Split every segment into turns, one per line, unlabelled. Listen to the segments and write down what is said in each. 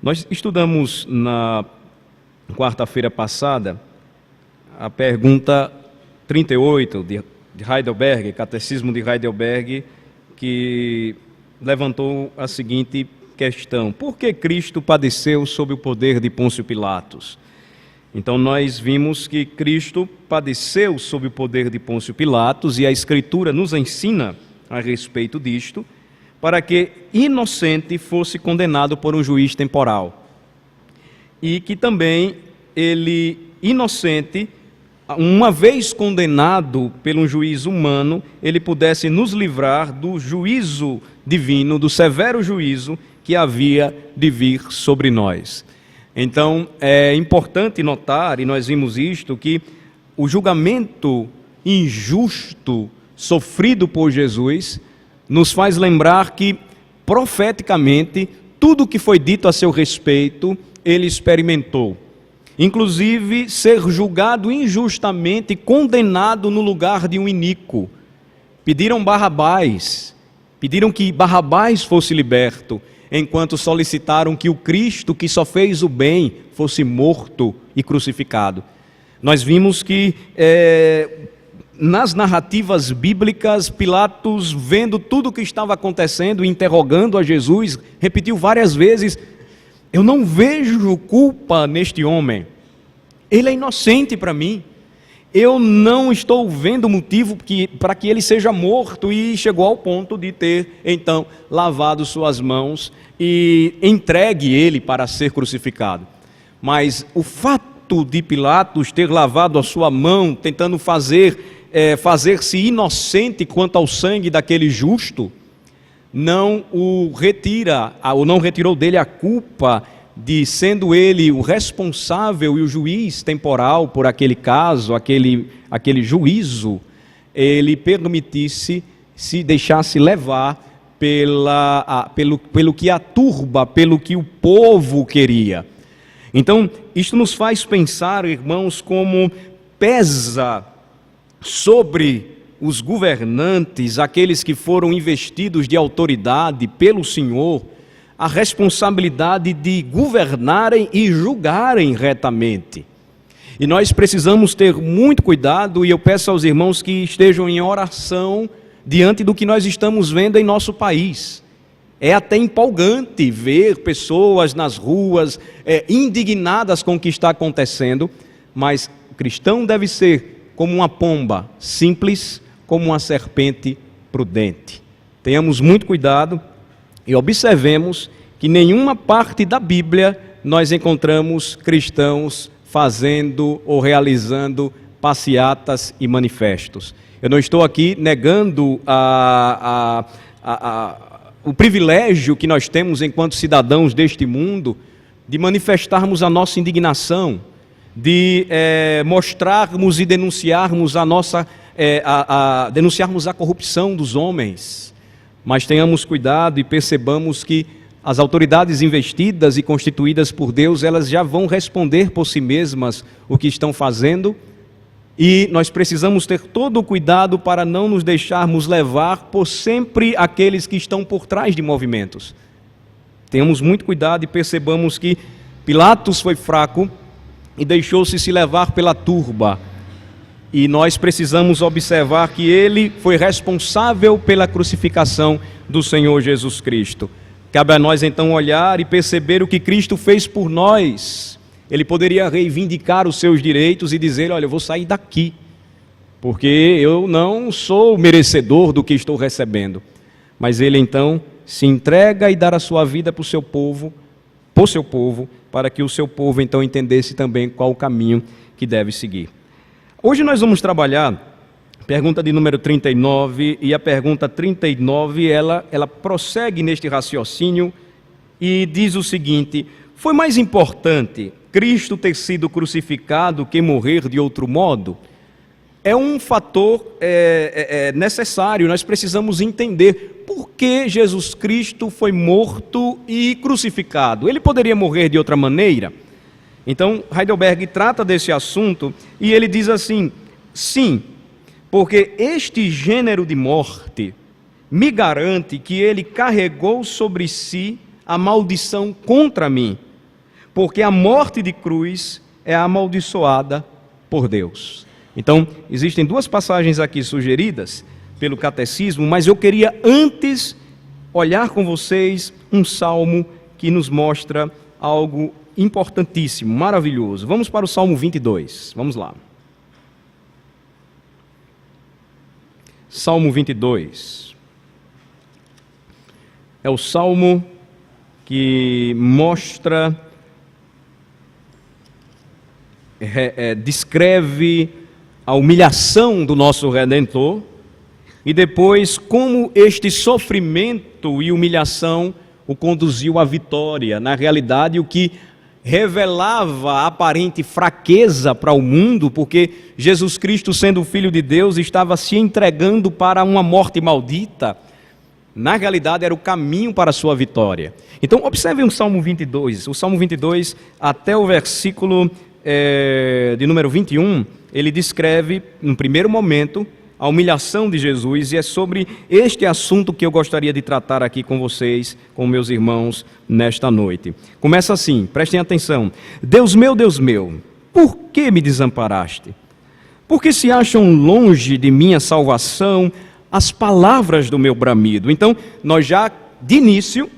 Nós estudamos na quarta-feira passada a pergunta 38 de Heidelberg, Catecismo de Heidelberg, que levantou a seguinte questão: por que Cristo padeceu sob o poder de Pôncio Pilatos? Então nós vimos que Cristo padeceu sob o poder de Pôncio Pilatos, e a Escritura nos ensina a respeito disto, para que inocente fosse condenado por um juiz temporal, e que também ele, inocente, uma vez condenado por um juiz humano, ele pudesse nos livrar do juízo divino, do severo juízo que havia de vir sobre nós. Então é importante notar, e nós vimos isto, que o julgamento injusto sofrido por Jesus nos faz lembrar que, profeticamente, tudo o que foi dito a seu respeito, ele experimentou. Inclusive, ser julgado injustamente, condenado no lugar de um iníquo. Pediram Barrabás, pediram que Barrabás fosse liberto, enquanto solicitaram que o Cristo, que só fez o bem, fosse morto e crucificado. Nós vimos que nas narrativas bíblicas, Pilatos, vendo tudo o que estava acontecendo, interrogando a Jesus, repetiu várias vezes: eu não vejo culpa neste homem, ele é inocente para mim, eu não estou vendo motivo para que ele seja morto. E chegou ao ponto de ter então lavado suas mãos e entregue ele para ser crucificado. Mas o fato de Pilatos ter lavado a sua mão, tentando fazer-se inocente quanto ao sangue daquele justo, não o retira, ou não retirou dele a culpa de, sendo ele o responsável e o juiz temporal por aquele caso, aquele juízo, ele permitisse, se deixasse levar pelo que a turba, pelo que o povo queria. Então, isto nos faz pensar, irmãos, como pesa sobre os governantes, aqueles que foram investidos de autoridade pelo Senhor, a responsabilidade de governarem e julgarem retamente. E nós precisamos ter muito cuidado, e eu peço aos irmãos que estejam em oração diante do que nós estamos vendo em nosso país. É até empolgante ver pessoas nas ruas indignadas com o que está acontecendo, mas o cristão deve ser como uma pomba simples, como uma serpente prudente. Tenhamos muito cuidado e observemos que em nenhuma parte da Bíblia nós encontramos cristãos fazendo ou realizando passeatas e manifestos. Eu não estou aqui negando o privilégio que nós temos enquanto cidadãos deste mundo de manifestarmos a nossa indignação, de mostrarmos e denunciarmos denunciarmos a corrupção dos homens. Mas tenhamos cuidado e percebamos que as autoridades investidas e constituídas por Deus, elas já vão responder por si mesmas o que estão fazendo, e nós precisamos ter todo o cuidado para não nos deixarmos levar por sempre aqueles que estão por trás de movimentos. Tenhamos muito cuidado e percebamos que Pilatos foi fraco e deixou-se levar pela turba. E nós precisamos observar que ele foi responsável pela crucificação do Senhor Jesus Cristo. Cabe a nós então olhar e perceber o que Cristo fez por nós. Ele poderia reivindicar os seus direitos e dizer: olha, eu vou sair daqui, porque eu não sou merecedor do que estou recebendo. Mas ele então se entrega e dá a sua vida para o seu povo, para que o seu povo então entendesse também qual o caminho que deve seguir. Hoje nós vamos trabalhar a pergunta de número 39, e a pergunta 39, ela prossegue neste raciocínio e diz o seguinte: foi mais importante Cristo ter sido crucificado que morrer de outro modo? É um fator necessário, nós precisamos entender por que Jesus Cristo foi morto e crucificado. Ele poderia morrer de outra maneira? Então, Heidelberg trata desse assunto e ele diz assim: sim, porque este gênero de morte me garante que ele carregou sobre si a maldição contra mim, porque a morte de cruz é amaldiçoada por Deus. Então, existem duas passagens aqui sugeridas pelo catecismo, mas eu queria antes olhar com vocês um salmo que nos mostra algo importantíssimo, maravilhoso. Vamos para o Salmo 22, vamos lá. Salmo 22. É o salmo que mostra, descreve a humilhação do nosso Redentor e depois como este sofrimento e humilhação o conduziu à vitória. Na realidade, o que revelava a aparente fraqueza para o mundo, porque Jesus Cristo, sendo o Filho de Deus, estava se entregando para uma morte maldita. Na realidade, era o caminho para a sua vitória. Então, observem o Salmo 22. O Salmo 22, até o versículo de número 21, ele descreve, no primeiro momento, a humilhação de Jesus, e é sobre este assunto que eu gostaria de tratar aqui com vocês, com meus irmãos, nesta noite. Começa assim, prestem atenção. Deus meu, por que me desamparaste? Porque se acham longe de minha salvação as palavras do meu bramido. Então, nós já, de início,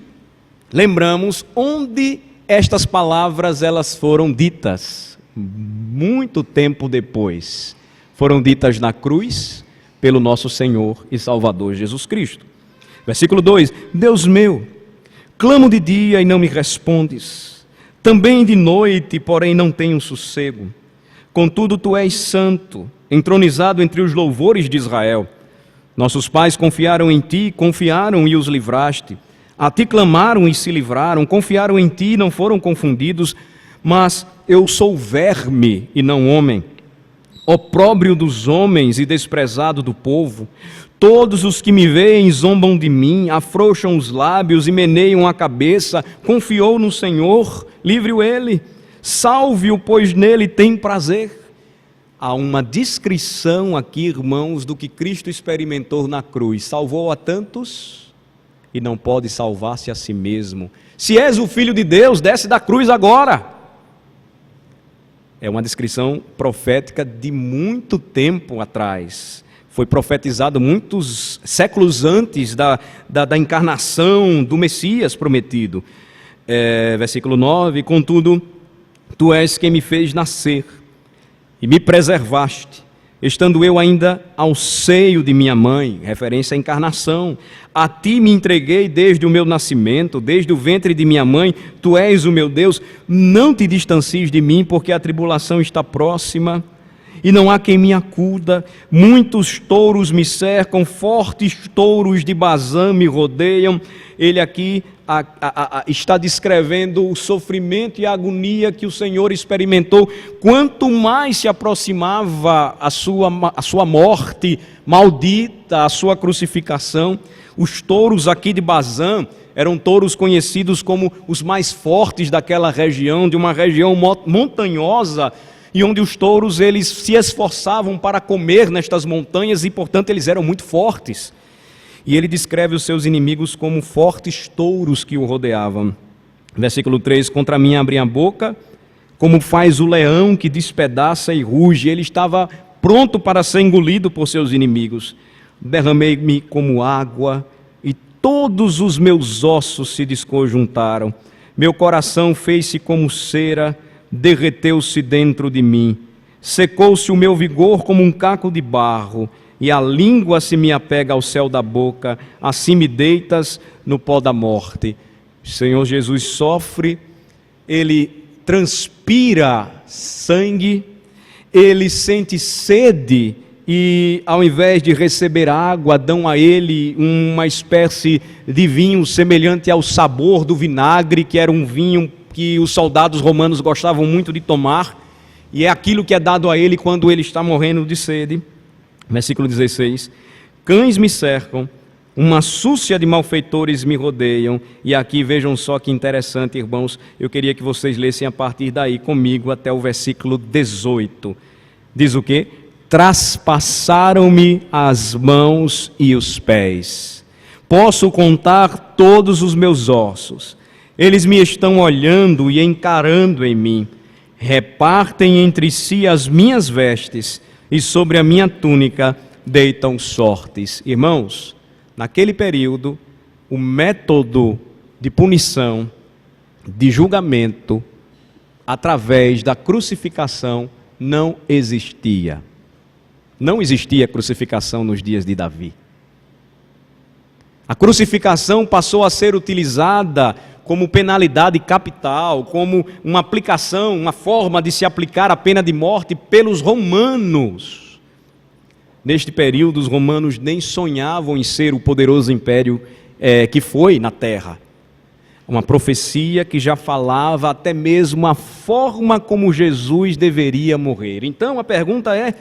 lembramos onde estas palavras elas foram ditas. Muito tempo depois. Foram ditas na cruz pelo nosso Senhor e Salvador Jesus Cristo. Versículo 2: Deus meu, clamo de dia e não me respondes, também de noite, porém não tenho sossego. Contudo, tu és santo, entronizado entre os louvores de Israel. Nossos pais confiaram em ti, confiaram e os livraste. A ti clamaram e se livraram, confiaram em ti e não foram confundidos. Mas eu sou verme e não homem, opróbrio dos homens e desprezado do povo. Todos os que me veem zombam de mim, afrouxam os lábios e meneiam a cabeça. Confiou no Senhor, livre-o ele, salve-o, pois nele tem prazer. Há uma descrição aqui, irmãos, do que Cristo experimentou na cruz. Salvou a tantos e não pode salvar-se a si mesmo. Se és o Filho de Deus, desce da cruz agora. É uma descrição profética de muito tempo atrás. Foi profetizado muitos séculos antes da encarnação do Messias prometido. Versículo 9: Contudo, tu és quem me fez nascer e me preservaste, estando eu ainda ao seio de minha mãe, referência à encarnação. A ti me entreguei desde o meu nascimento, desde o ventre de minha mãe. Tu és o meu Deus, não te distancies de mim, porque a tribulação está próxima e não há quem me acuda. Muitos touros me cercam, fortes touros de Bazã me rodeiam. Ele aqui está descrevendo o sofrimento e a agonia que o Senhor experimentou. Quanto mais se aproximava a sua morte maldita, a sua crucificação, os touros aqui de Bazã eram touros conhecidos como os mais fortes daquela região, de uma região montanhosa, e onde os touros eles se esforçavam para comer nestas montanhas e, portanto, eles eram muito fortes. E ele descreve os seus inimigos como fortes touros que o rodeavam. Versículo 3: Contra mim abrem a boca, como faz o leão que despedaça e ruge. Ele estava pronto para ser engolido por seus inimigos. Derramei-me como água e todos os meus ossos se desconjuntaram. Meu coração fez-se como cera, derreteu-se dentro de mim. Secou-se o meu vigor como um caco de barro, e a língua se me apega ao céu da boca, assim me deitas no pó da morte. O Senhor Jesus sofre, ele transpira sangue, ele sente sede, e ao invés de receber água, dão a ele uma espécie de vinho semelhante ao sabor do vinagre, que era um vinho que os soldados romanos gostavam muito de tomar, e é aquilo que é dado a ele quando ele está morrendo de sede. Versículo 16: Cães me cercam, uma súcia de malfeitores me rodeiam. E aqui vejam só que interessante, irmãos, eu queria que vocês lessem a partir daí comigo até o versículo 18. Diz o quê? Traspassaram-me as mãos e os pés. Posso contar todos os meus ossos. Eles me estão olhando e encarando em mim. Repartem entre si as minhas vestes e sobre a minha túnica deitam sortes. Irmãos, naquele período, o método de punição, de julgamento, através da crucificação, não existia. Não existia crucificação nos dias de Davi. A crucificação passou a ser utilizada como penalidade capital, como uma aplicação, uma forma de se aplicar a pena de morte pelos romanos. Neste período, os romanos nem sonhavam em ser o poderoso império que foi na terra. Uma profecia que já falava até mesmo a forma como Jesus deveria morrer. Então a pergunta é: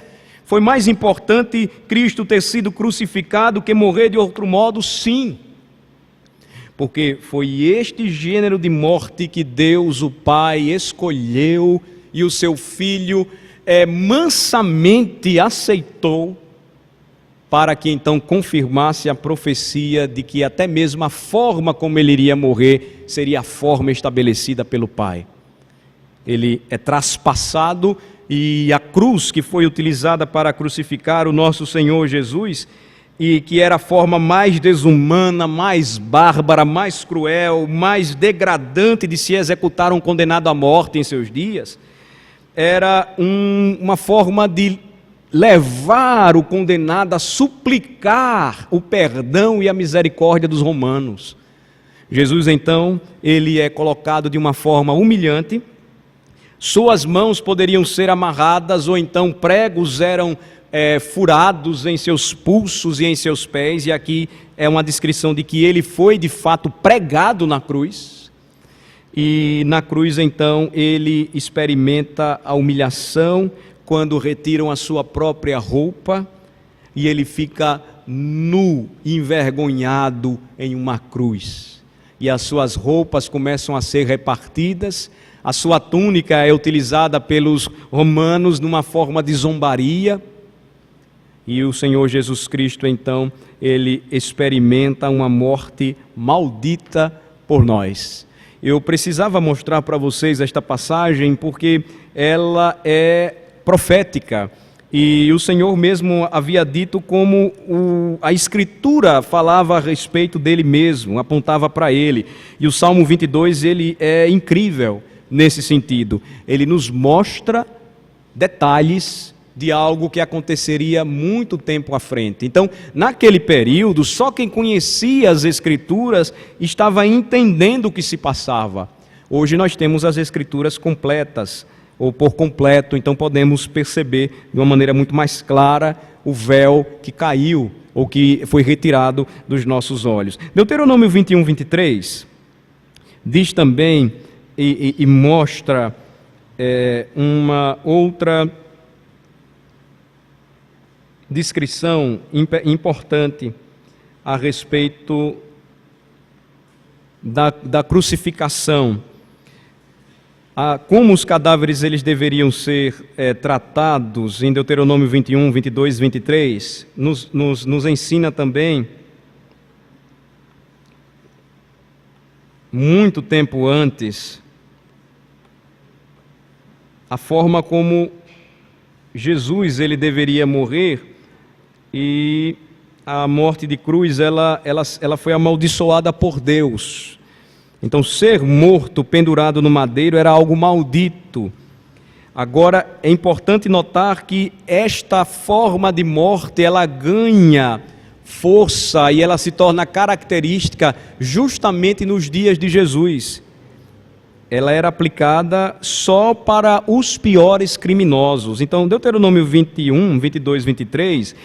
foi mais importante Cristo ter sido crucificado que morrer de outro modo? Sim. Porque foi este gênero de morte que Deus, o Pai, escolheu e o seu Filho mansamente aceitou, para que então confirmasse a profecia de que até mesmo a forma como ele iria morrer seria a forma estabelecida pelo Pai. Ele é traspassado e a cruz que foi utilizada para crucificar o nosso Senhor Jesus, e que era a forma mais desumana, mais bárbara, mais cruel, mais degradante de se executar um condenado à morte em seus dias, era uma forma de levar o condenado a suplicar o perdão e a misericórdia dos romanos. Jesus, então, ele é colocado de uma forma humilhante. Suas mãos poderiam ser amarradas, ou então pregos eram furados em seus pulsos e em seus pés, e aqui é uma descrição de que ele foi de fato pregado na cruz, e na cruz então ele experimenta a humilhação quando retiram a sua própria roupa, e ele fica nu, envergonhado em uma cruz, e as suas roupas começam a ser repartidas. A sua túnica é utilizada pelos romanos numa forma de zombaria. E o Senhor Jesus Cristo, então, ele experimenta uma morte maldita por nós. Eu precisava mostrar para vocês esta passagem porque ela é profética. E o Senhor mesmo havia dito como a Escritura falava a respeito dele mesmo, apontava para ele. E o Salmo 22, ele é incrível nesse sentido. Ele nos mostra detalhes de algo que aconteceria muito tempo à frente. Então, naquele período, só quem conhecia as Escrituras estava entendendo o que se passava. Hoje nós temos as Escrituras completas, ou por completo, então podemos perceber de uma maneira muito mais clara o véu que caiu, ou que foi retirado dos nossos olhos. Deuteronômio 21, 23, diz também e mostra uma outra descrição importante a respeito da crucificação, como os cadáveres eles deveriam ser tratados. Em Deuteronômio 21, 22 e 23, nos ensina também, muito tempo antes, a forma como Jesus ele deveria morrer. E a morte de cruz, ela foi amaldiçoada por Deus. Então, ser morto, pendurado no madeiro, era algo maldito. Agora, é importante notar que esta forma de morte, ela ganha força e ela se torna característica justamente nos dias de Jesus. Ela era aplicada só para os piores criminosos. Então, Deuteronômio 21, 22, 23...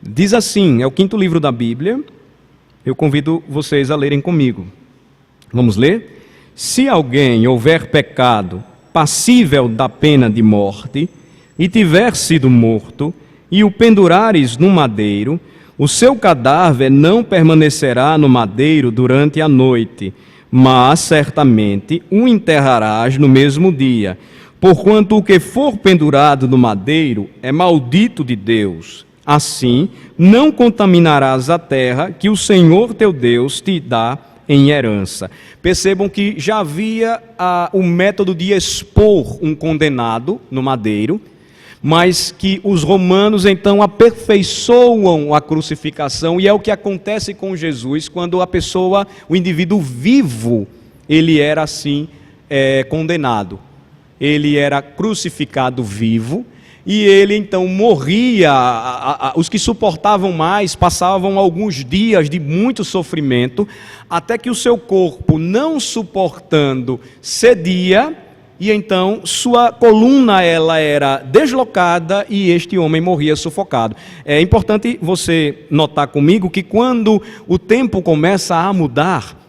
diz assim, é o 5º livro da Bíblia, eu convido vocês a lerem comigo. Vamos ler? Se alguém houver pecado passível da pena de morte, e tiver sido morto, e o pendurares no madeiro, o seu cadáver não permanecerá no madeiro durante a noite, mas certamente o enterrarás no mesmo dia, porquanto o que for pendurado no madeiro é maldito de Deus. Assim, não contaminarás a terra que o Senhor teu Deus te dá em herança. Percebam que já havia o método de expor um condenado no madeiro, mas que os romanos então aperfeiçoam a crucificação, e é o que acontece com Jesus quando a pessoa, o indivíduo vivo, ele era assim condenado. Ele era crucificado vivo, e ele então morria. Os que suportavam mais passavam alguns dias de muito sofrimento, até que o seu corpo, não suportando, cedia, e então sua coluna ela era deslocada e este homem morria sufocado. É importante você notar comigo que quando o tempo começa a mudar,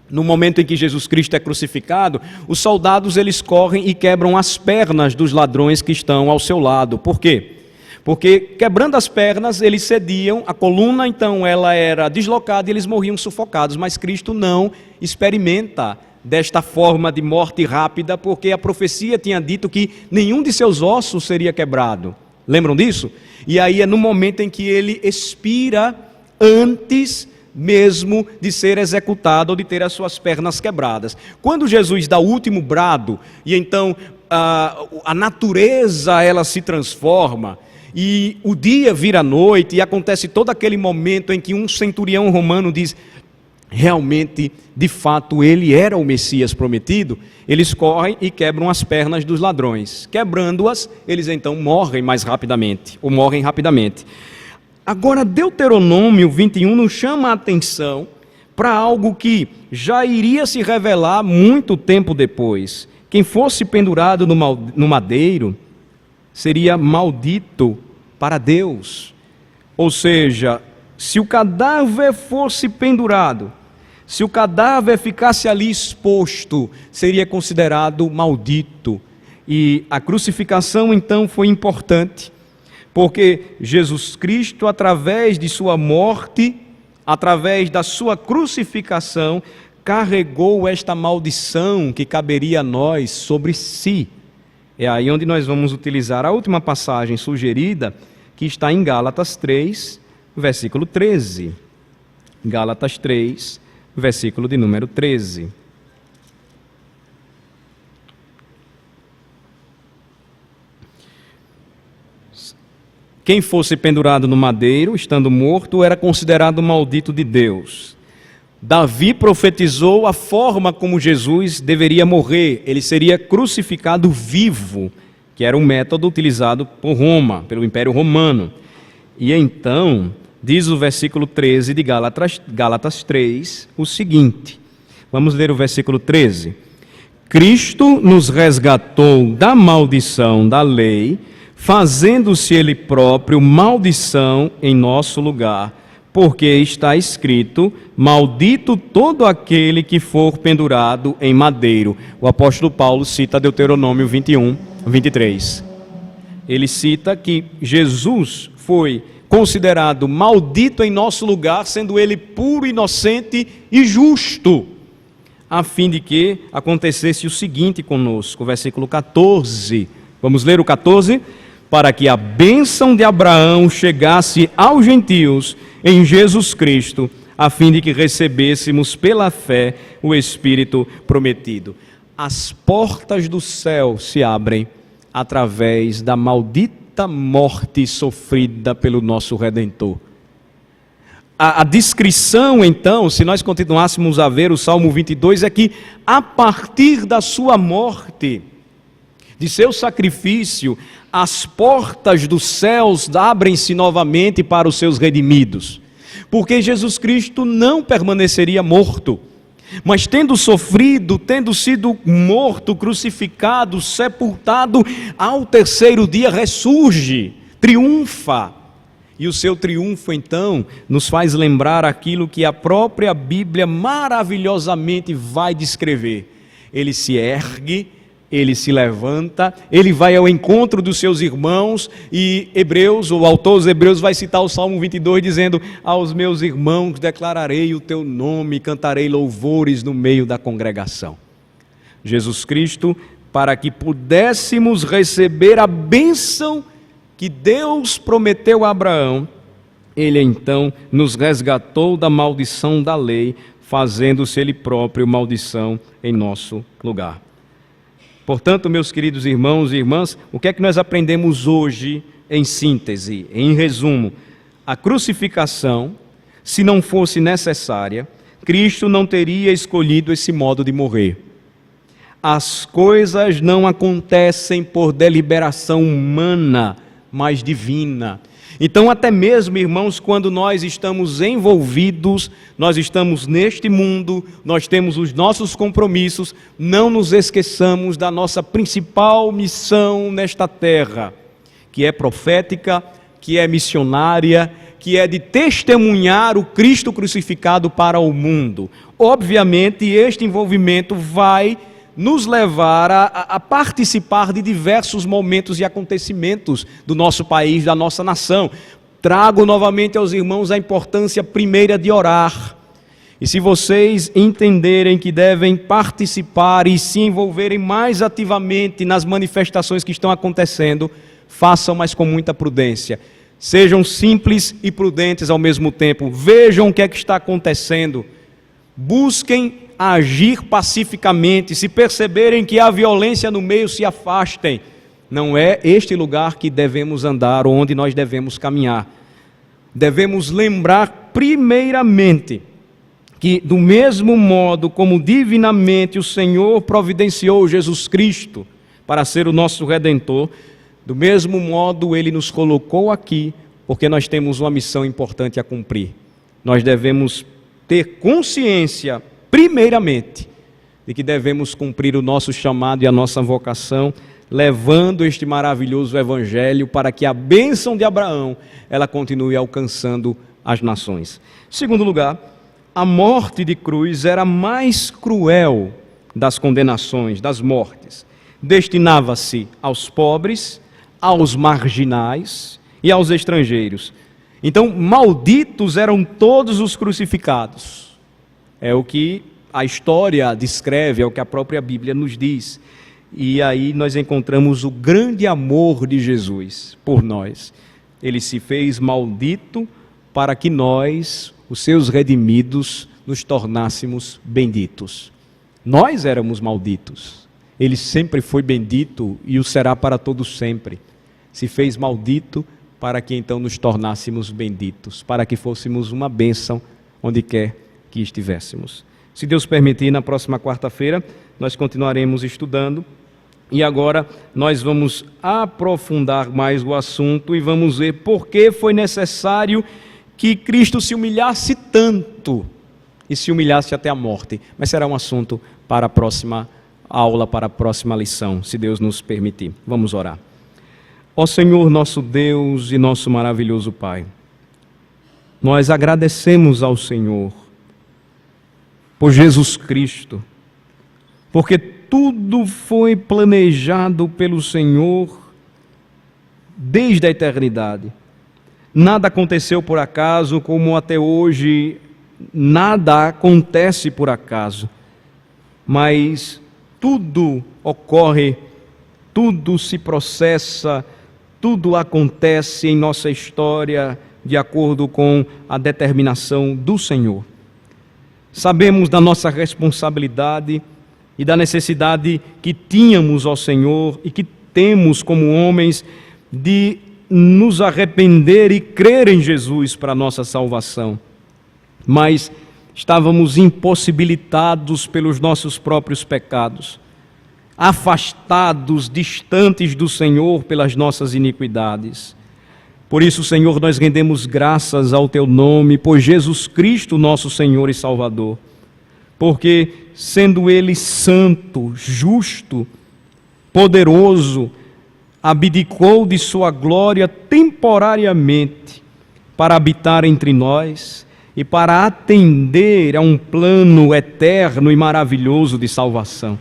no momento em que Jesus Cristo é crucificado, os soldados eles correm e quebram as pernas dos ladrões que estão ao seu lado. Por quê? Porque quebrando as pernas eles cediam, a coluna então ela era deslocada e eles morriam sufocados, mas Cristo não experimenta desta forma de morte rápida, porque a profecia tinha dito que nenhum de seus ossos seria quebrado. Lembram disso? E aí é no momento em que ele expira antes mesmo de ser executado ou de ter as suas pernas quebradas. Quando Jesus dá o último brado, e então a natureza ela se transforma, e o dia vira noite, e acontece todo aquele momento em que um centurião romano diz: realmente, de fato, ele era o Messias prometido. Eles correm e quebram as pernas dos ladrões. Quebrando-as, eles então morrem mais rapidamente, ou morrem rapidamente. Agora, Deuteronômio 21 nos chama a atenção para algo que já iria se revelar muito tempo depois. Quem fosse pendurado no madeiro seria maldito para Deus. Ou seja, se o cadáver fosse pendurado, se o cadáver ficasse ali exposto, seria considerado maldito. E a crucificação então foi importante, porque Jesus Cristo, através de sua morte, através da sua crucificação, carregou esta maldição que caberia a nós sobre si. É aí onde nós vamos utilizar a última passagem sugerida, que está em Gálatas 3, versículo 13. Gálatas 3, versículo de número 13. Quem fosse pendurado no madeiro, estando morto, era considerado maldito de Deus. Davi profetizou a forma como Jesus deveria morrer. Ele seria crucificado vivo, que era um método utilizado por Roma, pelo Império Romano. E então, diz o versículo 13 de Gálatas 3, o seguinte. Vamos ler o versículo 13. Cristo nos resgatou da maldição da lei, fazendo-se Ele próprio maldição em nosso lugar, porque está escrito: maldito todo aquele que for pendurado em madeiro. O apóstolo Paulo cita Deuteronômio 21, 23. Ele cita que Jesus foi considerado maldito em nosso lugar, sendo Ele puro, inocente e justo, a fim de que acontecesse o seguinte conosco, o versículo 14. Vamos ler o 14? Para que a bênção de Abraão chegasse aos gentios em Jesus Cristo, a fim de que recebêssemos pela fé o Espírito prometido. As portas do céu se abrem através da maldita morte sofrida pelo nosso Redentor. A descrição, então, se nós continuássemos a ver o Salmo 22, é que a partir da sua morte, de seu sacrifício, as portas dos céus abrem-se novamente para os seus redimidos, porque Jesus Cristo não permaneceria morto, mas tendo sofrido, tendo sido morto, crucificado, sepultado, ao terceiro dia ressurge, triunfa. E o seu triunfo, então, nos faz lembrar aquilo que a própria Bíblia maravilhosamente vai descrever. Ele se ergue, ele se levanta, ele vai ao encontro dos seus irmãos, e Hebreus, o autor dos Hebreus vai citar o Salmo 22 dizendo: aos meus irmãos declararei o teu nome, cantarei louvores no meio da congregação. Jesus Cristo, para que pudéssemos receber a bênção que Deus prometeu a Abraão, ele então nos resgatou da maldição da lei, fazendo-se Ele próprio maldição em nosso lugar. Portanto, meus queridos irmãos e irmãs, o que é que nós aprendemos hoje em síntese, em resumo? A crucificação, se não fosse necessária, Cristo não teria escolhido esse modo de morrer. As coisas não acontecem por deliberação humana, mas divina. Então, até mesmo, irmãos, quando nós estamos envolvidos, nós estamos neste mundo, nós temos os nossos compromissos, não nos esqueçamos da nossa principal missão nesta terra, que é profética, que é missionária, que é de testemunhar o Cristo crucificado para o mundo. Obviamente, este envolvimento vai nos levar a participar de diversos momentos e acontecimentos do nosso país, da nossa nação. Trago novamente aos irmãos a importância primeira de orar. E se vocês entenderem que devem participar e se envolverem mais ativamente nas manifestações que estão acontecendo, façam, mas com muita prudência. Sejam simples e prudentes ao mesmo tempo. Vejam o que é que está acontecendo. Busquem agir pacificamente. Se perceberem que há violência no meio, se afastem. Não é este lugar que devemos andar, ou onde nós devemos caminhar. Devemos lembrar primeiramente que, do mesmo modo como divinamente o Senhor providenciou Jesus Cristo para ser o nosso Redentor, do mesmo modo Ele nos colocou aqui, porque nós temos uma missão importante a cumprir. Nós devemos ter consciência, primeiramente, de que devemos cumprir o nosso chamado e a nossa vocação, levando este maravilhoso Evangelho para que a bênção de Abraão, ela continue alcançando as nações. Em segundo lugar, a morte de cruz era a mais cruel das condenações, das mortes. Destinava-se aos pobres, aos marginais e aos estrangeiros. Então, malditos eram todos os crucificados. É o que a história descreve, é o que a própria Bíblia nos diz. E aí nós encontramos o grande amor de Jesus por nós. Ele se fez maldito para que nós, os seus redimidos, nos tornássemos benditos. Nós éramos malditos. Ele sempre foi bendito e o será para todos sempre. Se fez maldito para que então nos tornássemos benditos, para que fôssemos uma bênção onde quer que estivéssemos. Se Deus permitir, na próxima quarta-feira nós continuaremos estudando e agora nós vamos aprofundar mais o assunto e vamos ver por que foi necessário que Cristo se humilhasse tanto e se humilhasse até a morte. Mas será um assunto para a próxima aula, para a próxima lição, se Deus nos permitir. Vamos orar. Ó Senhor, nosso Deus e nosso maravilhoso Pai, nós agradecemos ao Senhor por Jesus Cristo, porque tudo foi planejado pelo Senhor desde a eternidade. Nada aconteceu por acaso, como até hoje nada acontece por acaso, mas tudo ocorre, tudo se processa, tudo acontece em nossa história de acordo com a determinação do Senhor. Sabemos da nossa responsabilidade e da necessidade que tínhamos ao Senhor e que temos como homens de nos arrepender e crer em Jesus para a nossa salvação. Mas estávamos impossibilitados pelos nossos próprios pecados, afastados, distantes do Senhor pelas nossas iniquidades. Por isso, Senhor, nós rendemos graças ao Teu nome, por Jesus Cristo, nosso Senhor e Salvador, porque, sendo Ele santo, justo, poderoso, abdicou de sua glória temporariamente para habitar entre nós e para atender a um plano eterno e maravilhoso de salvação,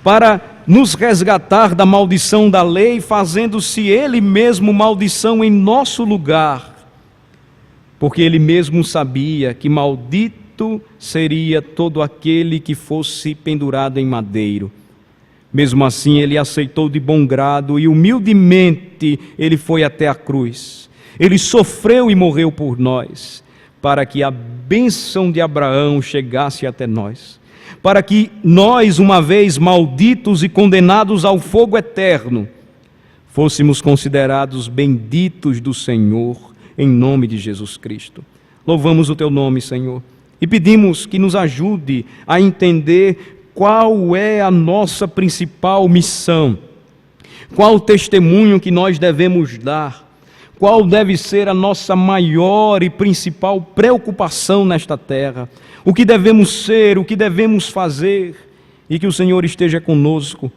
para nos resgatar da maldição da lei, fazendo-se Ele mesmo maldição em nosso lugar, porque Ele mesmo sabia que maldito seria todo aquele que fosse pendurado em madeiro. Mesmo assim, Ele aceitou de bom grado e humildemente Ele foi até a cruz. Ele sofreu e morreu por nós, para que a bênção de Abraão chegasse até nós, para que nós, uma vez malditos e condenados ao fogo eterno, fôssemos considerados benditos do Senhor, em nome de Jesus Cristo. Louvamos o teu nome, Senhor, e pedimos que nos ajude a entender qual é a nossa principal missão, qual o testemunho que nós devemos dar, qual deve ser a nossa maior e principal preocupação nesta terra, o que devemos ser, o que devemos fazer, e que o Senhor esteja conosco,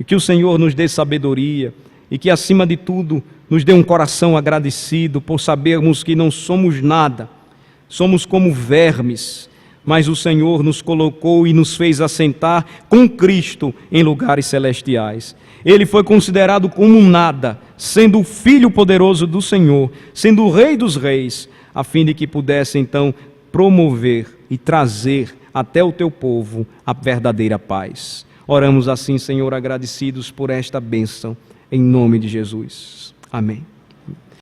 e que o Senhor nos dê sabedoria, e que acima de tudo nos dê um coração agradecido por sabermos que não somos nada, somos como vermes, mas o Senhor nos colocou e nos fez assentar com Cristo em lugares celestiais. Ele foi considerado como nada, sendo o Filho poderoso do Senhor, sendo o Rei dos Reis, a fim de que pudesse então promover e trazer até o teu povo a verdadeira paz. Oramos assim, Senhor, agradecidos por esta bênção, em nome de Jesus. Amém.